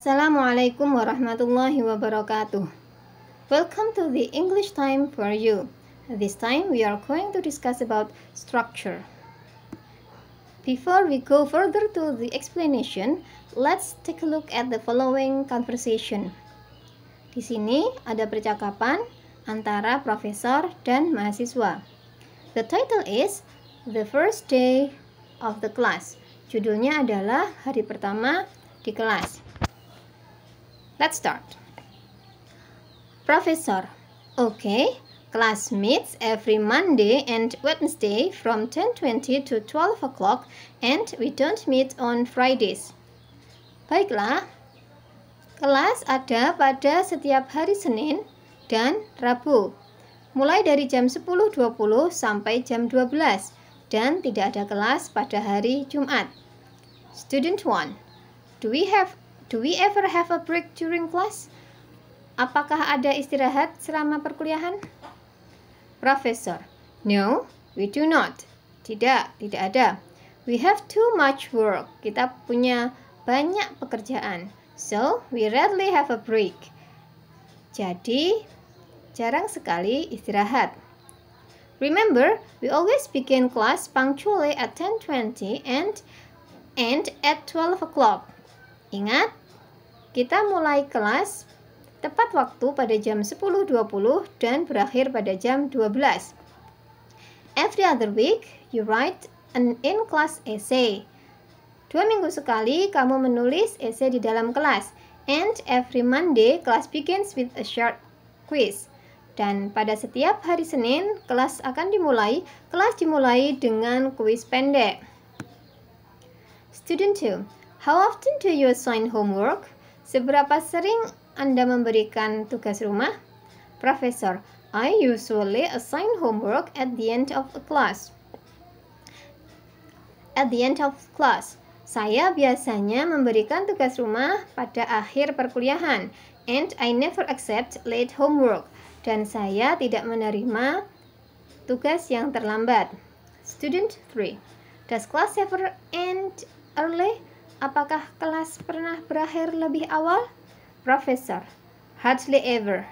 Assalamualaikum warahmatullahi wabarakatuh. Welcome to the English time for you. This time we are going to discuss about structure. Before we go further to the explanation, let's take a look at the following conversation. Di sini ada percakapan antara profesor dan mahasiswa. The title is The First Day of the Class. Judulnya adalah hari pertama di kelas. Let's start. Professor, okay, class meets every Monday and Wednesday from 10:20 to 12 o'clock and we don't meet on Fridays. Baiklah, kelas ada pada setiap hari Senin dan Rabu, mulai dari jam 10.20 sampai jam 12 dan tidak ada kelas pada hari Jumat. Student 1, Do we ever have a break during class? Apakah ada istirahat selama perkuliahan? Professor, no, we do not. Tidak ada. We have too much work. Kita punya banyak pekerjaan. So, we rarely have a break. Jadi, jarang sekali istirahat. Remember, we always begin class punctually at 10:20 and at 12 o'clock. Ingat, kita mulai kelas tepat waktu pada jam 10.20 dan berakhir pada jam 12. Every other week, you write an in-class essay. 2 minggu sekali kamu menulis esai di dalam kelas. And every Monday, class begins with a short quiz. Dan pada setiap hari Senin, kelas dimulai dengan kuis pendek. Student 2, how often do you assign homework? Seberapa sering Anda memberikan tugas rumah? Professor, I usually assign homework at the end of class. Saya biasanya memberikan tugas rumah pada akhir perkuliahan. And I never accept late homework. Dan saya tidak menerima tugas yang terlambat. Student 3, does class ever end early? Apakah kelas pernah berakhir lebih awal? Professor, hardly ever.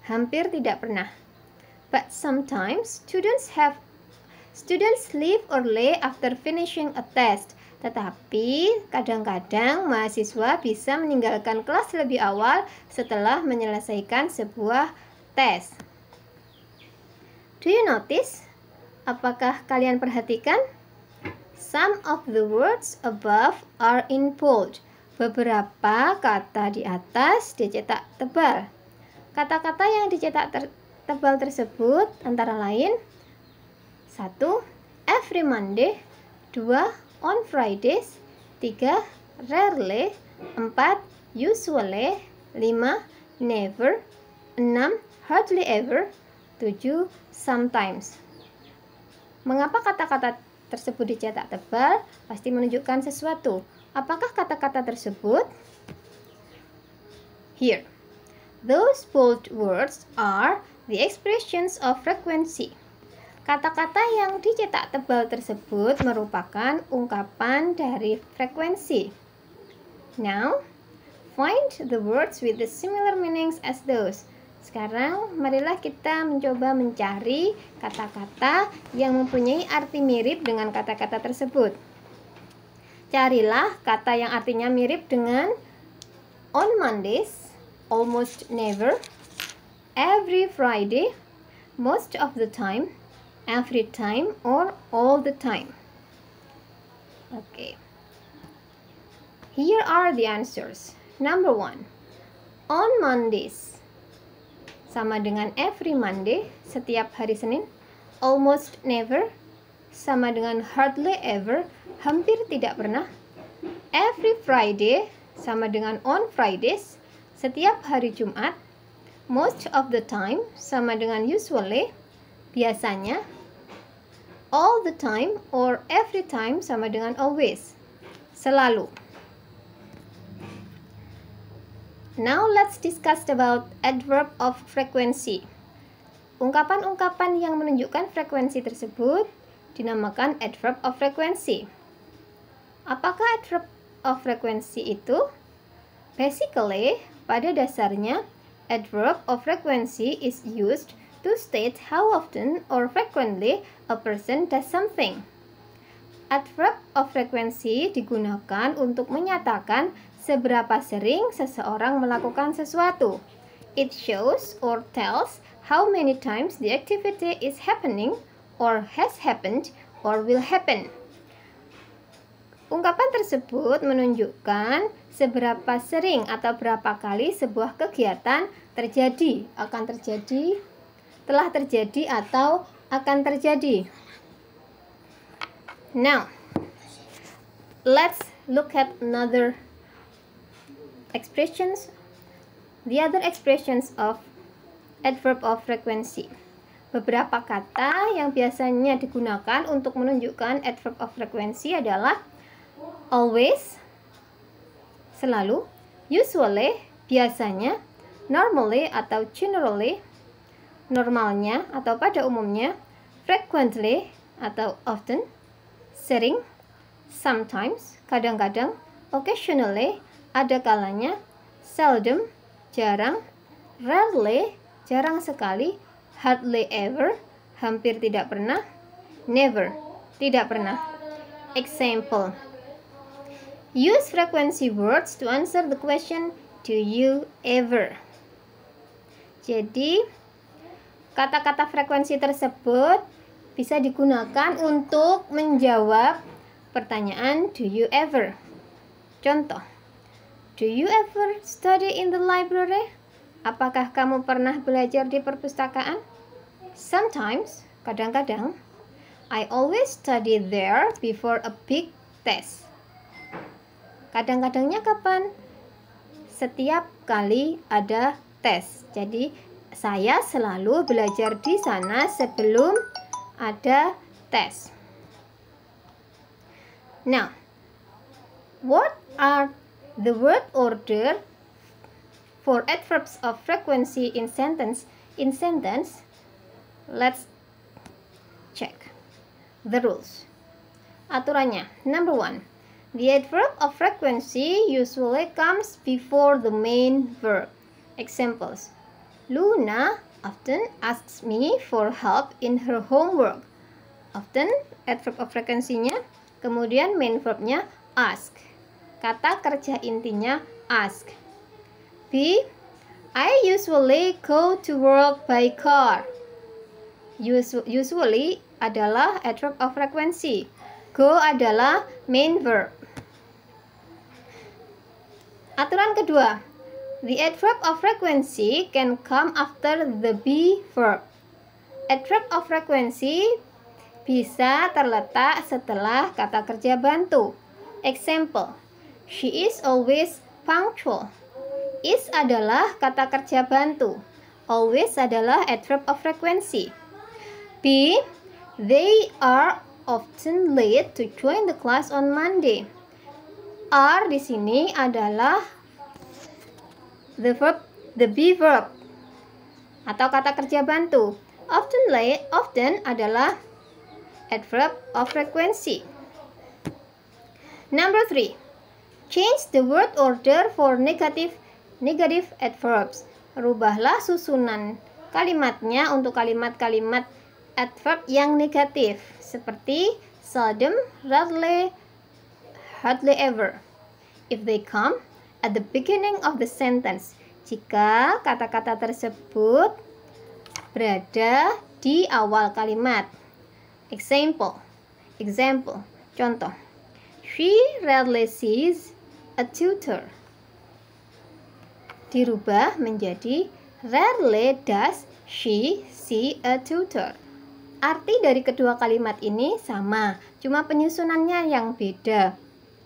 Hampir tidak pernah. But sometimes students leave early after finishing a test. Tetapi kadang-kadang mahasiswa bisa meninggalkan kelas lebih awal setelah menyelesaikan sebuah tes. Do you notice? Apakah kalian perhatikan? Some of the words above are in bold. Beberapa kata di atas dicetak tebal. Kata-kata yang dicetak tebal tersebut antara lain 1. Every Monday 2. On Fridays 3. Rarely 4. Usually 5. Never 6. Hardly ever 7. Sometimes. Mengapa kata-kata tersebut dicetak tebal? Pasti menunjukkan sesuatu. Apakah kata-kata tersebut? Here, those bold words are the expressions of frequency. Kata-kata yang dicetak tebal tersebut merupakan ungkapan dari frekuensi. Now, find the words with the similar meanings as those. Sekarang, marilah kita mencoba mencari kata-kata yang mempunyai arti mirip dengan kata-kata tersebut. Carilah kata yang artinya mirip dengan on Mondays, almost never, every Friday, most of the time, every time, or all the time. Okay. Here are the answers. Number 1. On Mondays. Sama dengan every Monday, setiap hari Senin. Almost never, sama dengan hardly ever, hampir tidak pernah. Every Friday, sama dengan on Fridays, setiap hari Jumat. Most of the time, sama dengan usually, biasanya. All the time or every time, sama dengan always, selalu. Now let's discuss about adverb of frequency. Ungkapan-ungkapan yang menunjukkan frekuensi tersebut dinamakan adverb of frequency. Apakah adverb of frequency itu? Basically, pada dasarnya, adverb of frequency is used to state how often or frequently a person does something. Adverb of frequency digunakan untuk menyatakan seberapa sering seseorang melakukan sesuatu. It shows or tells how many times the activity is happening or has happened or will happen. Ungkapan tersebut menunjukkan seberapa sering atau berapa kali sebuah kegiatan terjadi, akan terjadi, telah terjadi atau akan terjadi. Now, let's look at the other expressions of adverb of frequency. Beberapa kata yang biasanya digunakan untuk menunjukkan adverb of frequency adalah always, selalu, usually, biasanya, normally atau generally, normalnya atau pada umumnya, frequently atau often, sering, sometimes, kadang-kadang, occasionally, ada kalanya, seldom, jarang, rarely, jarang sekali, hardly ever, hampir tidak pernah, never, tidak pernah. Example: use frequency words to answer the question, do you ever? Jadi, kata-kata frekuensi tersebut bisa digunakan untuk menjawab pertanyaan do you ever. Contoh, do you ever study in the library? Apakah kamu pernah belajar di perpustakaan? Sometimes, kadang-kadang. I always study there before a big test. Kadang-kadangnya kapan? Setiap kali ada tes. Jadi, saya selalu belajar di sana sebelum ada tes. Now, what are the word order for adverbs of frequency in sentence? Let's check the rules. Aturannya, number 1. The adverb of frequency usually comes before the main verb. Examples: Luna often asks me for help in her homework. Often, adverb of frequency-nya, kemudian main verb-nya ask. Kata kerja intinya ask. B. I usually go to work by car. Usually adalah adverb of frequency. Go adalah main verb. Aturan kedua, the adverb of frequency can come after the be verb. Adverb of frequency bisa terletak setelah kata kerja bantu. Example: she is always punctual. Is adalah kata kerja bantu. Always adalah adverb of frequency. B. They are often late to join the class on Monday. Are di sini adalah the be verb atau kata kerja bantu. Often adalah adverb of frequency. Number 3. Change the word order for negative adverbs. Rubahlah susunan kalimatnya untuk kalimat-kalimat adverb yang negatif seperti seldom, rarely, hardly ever. If they come at the beginning of the sentence, jika kata-kata tersebut berada di awal kalimat. Example, contoh, she rarely sees a tutor. Dirubah menjadi rarely does she see a tutor. Arti dari kedua kalimat ini sama, cuma penyusunannya yang beda.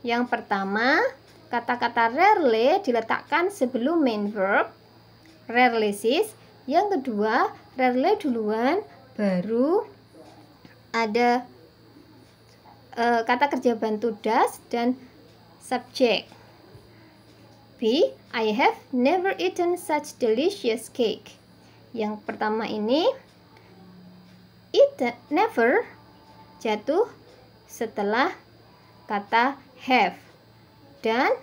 Yang pertama, kata-kata rarely diletakkan sebelum main verb, rarely sees. Yang kedua, rarely duluan, baru ada kata kerja bantu does dan subjek. B. I have never eaten such delicious cake. Yang pertama ini never jatuh setelah kata have dan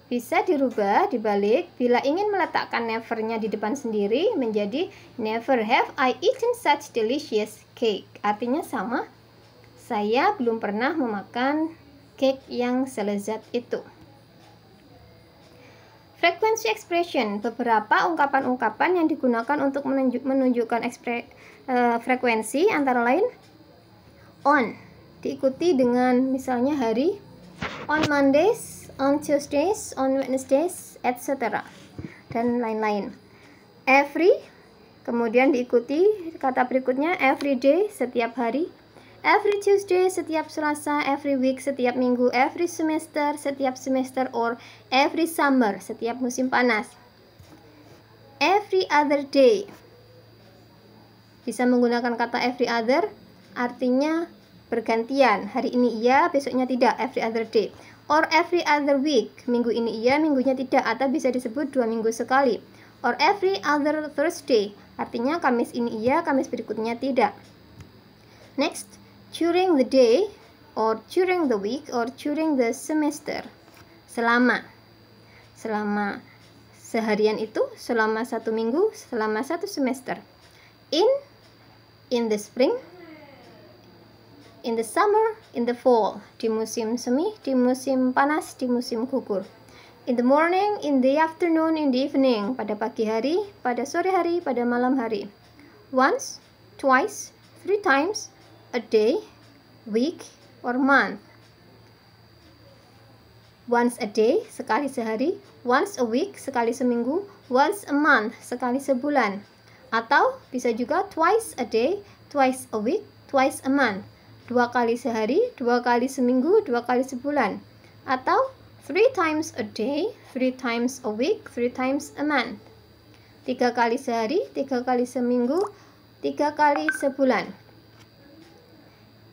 bisa dirubah, dibalik. Bila ingin meletakkan never-nya di depan sendiri, menjadi never have I eaten such delicious cake. Artinya sama, saya belum pernah memakan cake yang selezat itu. Frequency expression, beberapa ungkapan-ungkapan yang digunakan untuk menunjukkan frekuensi, antara lain on, diikuti dengan misalnya hari, on Mondays, on Tuesdays, on Wednesdays, etc. dan lain-lain. Every, kemudian diikuti kata berikutnya every day, setiap hari, every Tuesday, setiap Selasa, every week, setiap minggu, every semester, setiap semester, or every summer, setiap musim panas. Every other day, bisa menggunakan kata every other, artinya bergantian, hari ini iya, besoknya tidak, every other day. Or every other week, minggu ini iya, minggunya tidak, atau bisa disebut 2 minggu sekali. Or every other Thursday, artinya Kamis ini iya, Kamis berikutnya tidak. Next, during the day, or during the week, or during the semester. Selama seharian itu, selama 1 minggu, selama 1 semester. In the spring, in the summer, in the fall, di musim semi, di musim panas, di musim gugur. In the morning, in the afternoon, in the evening, pada pagi hari, pada sore hari, pada malam hari. Once, twice, 3 times, a day, week, or month. Once a day, sekali sehari. Once a week, sekali seminggu. Once a month, sekali sebulan. Atau bisa juga twice a day, twice a week, twice a month. 2 kali sehari, 2 kali seminggu, 2 kali sebulan. Atau 3 times a day, 3 times a week, 3 times a month. 3 kali sehari, 3 kali seminggu, 3 kali sebulan.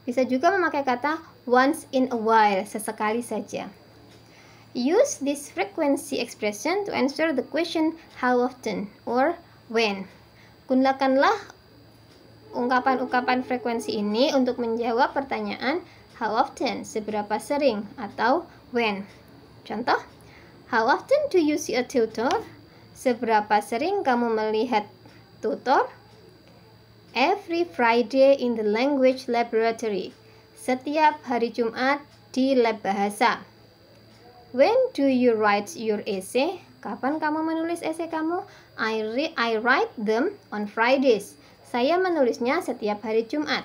Bisa juga memakai kata once in a while, sesekali saja. Use this frequency expression to answer the question how often or when. Gunakanlah ungkapan-ungkapan frekuensi ini untuk menjawab pertanyaan how often, seberapa sering, atau when. Contoh, how often do you see a tutor? Seberapa sering kamu melihat tutor? Every Friday in the language laboratory. Setiap hari Jumat di lab bahasa. When do you write your essay? Kapan kamu menulis esai kamu? I write them on Fridays. Saya menulisnya setiap hari Jumat.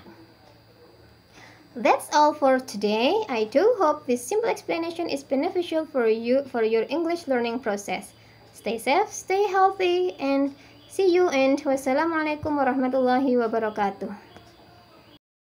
That's all for today. I do hope this simple explanation is beneficial for you for your English learning process. Stay safe, stay healthy, and see you, and wassalamualaikum warahmatullahi wabarakatuh.